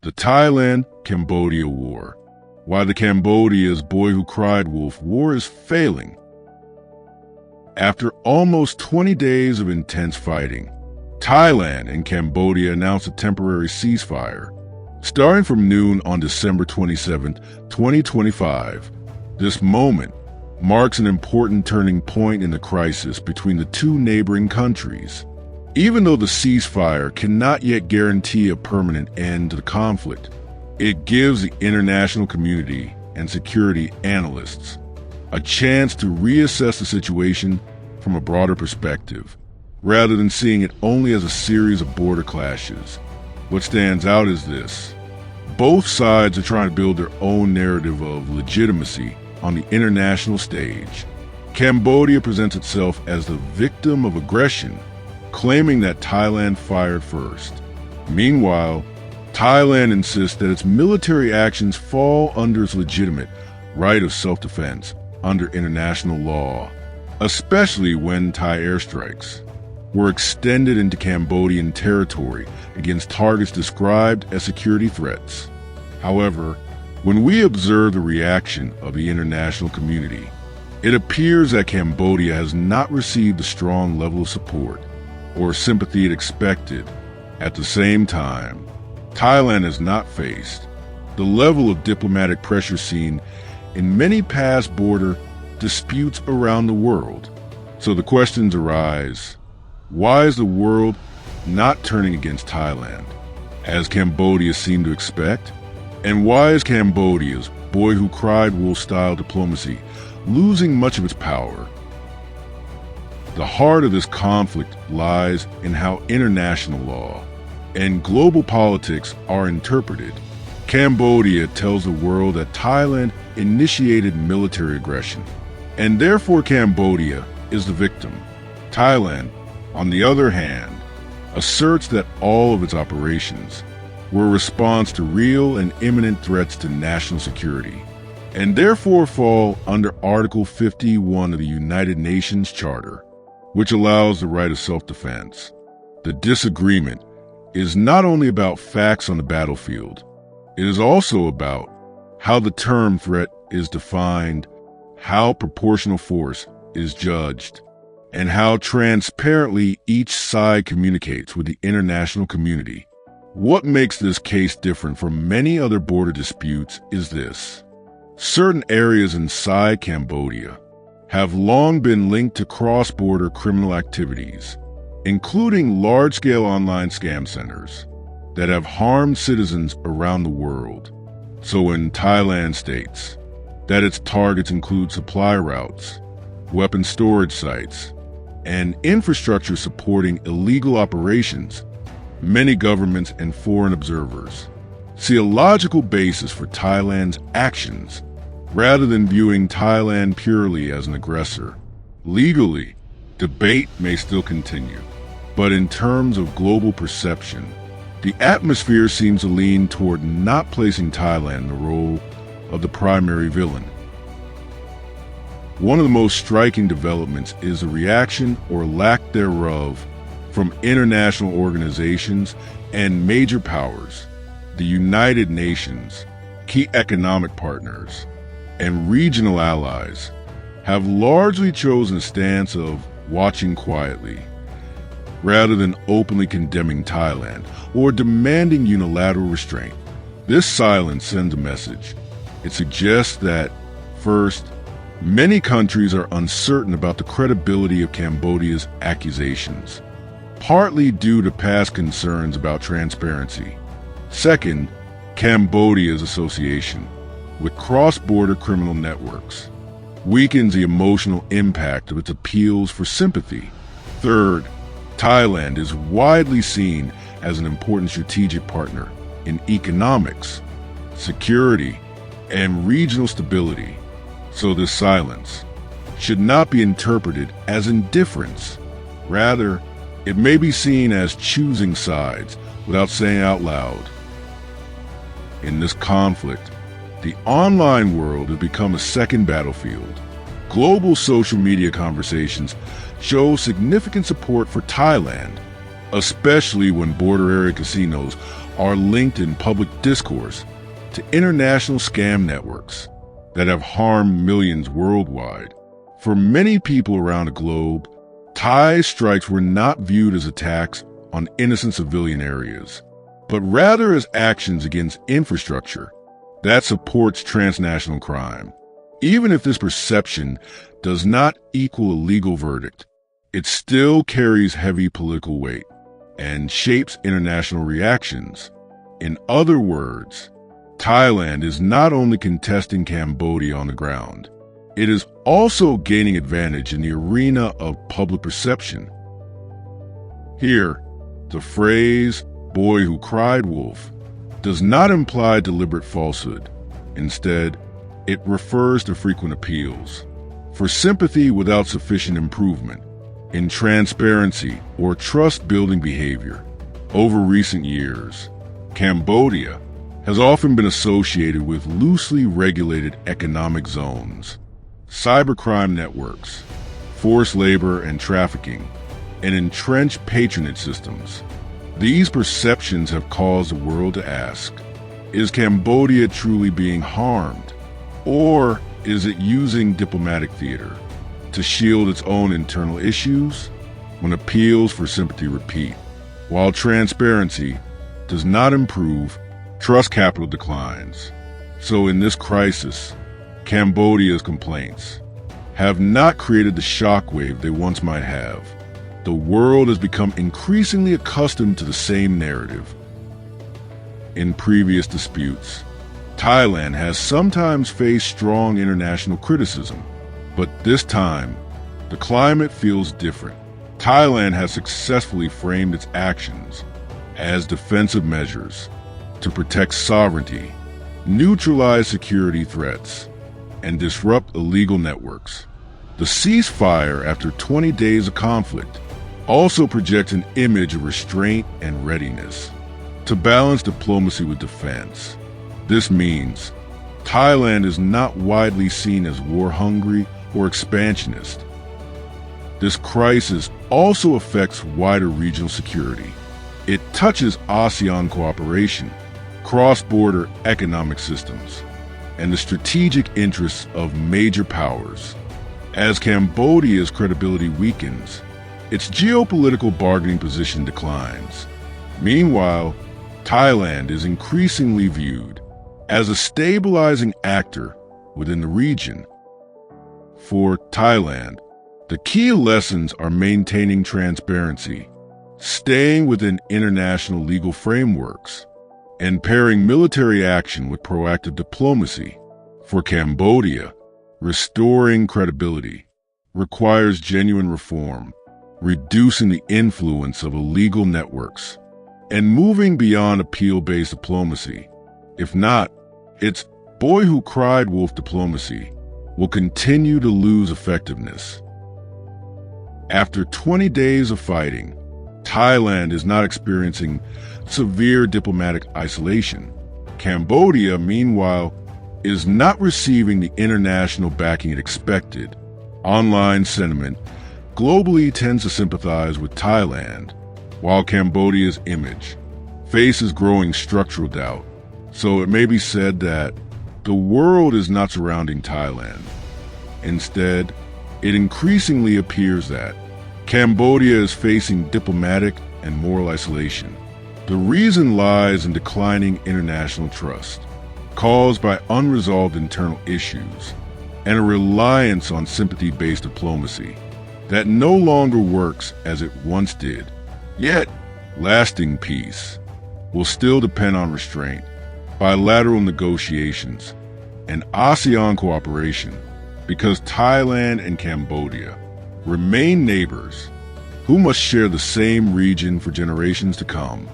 The Thailand-Cambodia War. Why the Cambodia's boy who cried wolf war is failing. After almost 20 days of intense fighting, Thailand and Cambodia announced a temporary ceasefire. Starting from noon on December 27, 2025, this moment marks an important turning point in the crisis between the two neighboring countries. Even though the ceasefire cannot yet guarantee a permanent end to the conflict, it gives the international community and security analysts a chance to reassess the situation from a broader perspective, rather than seeing it only as a series of border clashes. What stands out is this: both sides are trying to build their own narrative of legitimacy on the international stage. Cambodia presents itself as the victim of aggression, claiming that Thailand fired first. Meanwhile, Thailand insists that its military actions fall under its legitimate right of self-defense under international law, especially when Thai airstrikes were extended into Cambodian territory against targets described as security threats. However, when we observe the reaction of the international community, it appears that Cambodia has not received the strong level of support or sympathy it expected. At the same time, Thailand has not faced the level of diplomatic pressure seen in many past border disputes around the world. So the questions arise: why is the world not turning against Thailand, as Cambodia seemed to expect? And why is Cambodia's boy who cried wolf style diplomacy losing much of its power? The heart of this conflict lies in how international law and global politics are interpreted. Cambodia tells the world that Thailand initiated military aggression, and therefore Cambodia is the victim. Thailand, on the other hand, asserts that all of its operations were a response to real and imminent threats to national security, and therefore fall under Article 51 of the United Nations Charter, which allows the right of self-defense. The disagreement is not only about facts on the battlefield, it is also about how the term threat is defined, how proportional force is judged, and how transparently each side communicates with the international community. What makes this case different from many other border disputes is this: certain areas inside Cambodia have long been linked to cross-border criminal activities, including large-scale online scam centers that have harmed citizens around the world. So when Thailand states that its targets include supply routes, weapon storage sites, and infrastructure supporting illegal operations, many governments and foreign observers see a logical basis for Thailand's actions rather than viewing Thailand purely as an aggressor. Legally, debate may still continue, but in terms of global perception, the atmosphere seems to lean toward not placing Thailand in the role of the primary villain. One of the most striking developments is the reaction or lack thereof from international organizations and major powers. The United Nations, key economic partners, and regional allies have largely chosen a stance of watching quietly, rather than openly condemning Thailand or demanding unilateral restraint. This silence sends a message. It suggests that, first, many countries are uncertain about the credibility of Cambodia's accusations, partly due to past concerns about transparency. Second, Cambodia's association with cross-border criminal networks weakens the emotional impact of its appeals for sympathy. Third, Thailand is widely seen as an important strategic partner in economics, security, and regional stability. So this silence should not be interpreted as indifference. Rather, it may be seen as choosing sides without saying out loud. In this conflict, the online world has become a second battlefield. Global social media conversations show significant support for Thailand, especially when border area casinos are linked in public discourse to international scam networks that have harmed millions worldwide. For many people around the globe, Thai strikes were not viewed as attacks on innocent civilian areas, but rather as actions against infrastructure that supports transnational crime. Even if this perception does not equal a legal verdict, it still carries heavy political weight and shapes international reactions. In other words, Thailand is not only contesting Cambodia on the ground, it is also gaining advantage in the arena of public perception. Here, the phrase, "boy who cried wolf," does not imply deliberate falsehood. Instead, it refers to frequent appeals for sympathy without sufficient improvement in transparency or trust-building behavior. Over recent years, Cambodia has often been associated with loosely regulated economic zones, cybercrime networks, forced labor and trafficking, and entrenched patronage systems. These perceptions have caused the world to ask, is Cambodia truly being harmed, or is it using diplomatic theater to shield its own internal issues? When appeals for sympathy repeat, while transparency does not improve, trust capital declines. So in this crisis, Cambodia's complaints have not created the shockwave they once might have. The world has become increasingly accustomed to the same narrative. In previous disputes, Thailand has sometimes faced strong international criticism, but this time, the climate feels different. Thailand has successfully framed its actions as defensive measures to protect sovereignty, neutralize security threats, and disrupt illegal networks. The ceasefire after 20 days of conflict also projects an image of restraint and readiness to balance diplomacy with defense. This means Thailand is not widely seen as war-hungry or expansionist. This crisis also affects wider regional security. It touches ASEAN cooperation, cross-border economic systems, and the strategic interests of major powers. As Cambodia's credibility weakens, its geopolitical bargaining position declines. Meanwhile, Thailand is increasingly viewed as a stabilizing actor within the region. For Thailand, the key lessons are maintaining transparency, staying within international legal frameworks, and pairing military action with proactive diplomacy. For Cambodia, restoring credibility requires genuine reform, reducing the influence of illegal networks, and moving beyond appeal-based diplomacy. If not, its boy who cried wolf diplomacy will continue to lose effectiveness. After 20 days of fighting, Thailand is not experiencing severe diplomatic isolation. Cambodia, meanwhile, is not receiving the international backing it expected. Online sentiment globally tends to sympathize with Thailand, while Cambodia's image faces growing structural doubt. So it may be said that the world is not surrounding Thailand. Instead, it increasingly appears that Cambodia is facing diplomatic and moral isolation. The reason lies in declining international trust, caused by unresolved internal issues and a reliance on sympathy-based diplomacy that no longer works as it once did. Yet, lasting peace will still depend on restraint, bilateral negotiations, and ASEAN cooperation, because Thailand and Cambodia remain neighbors who must share the same region for generations to come.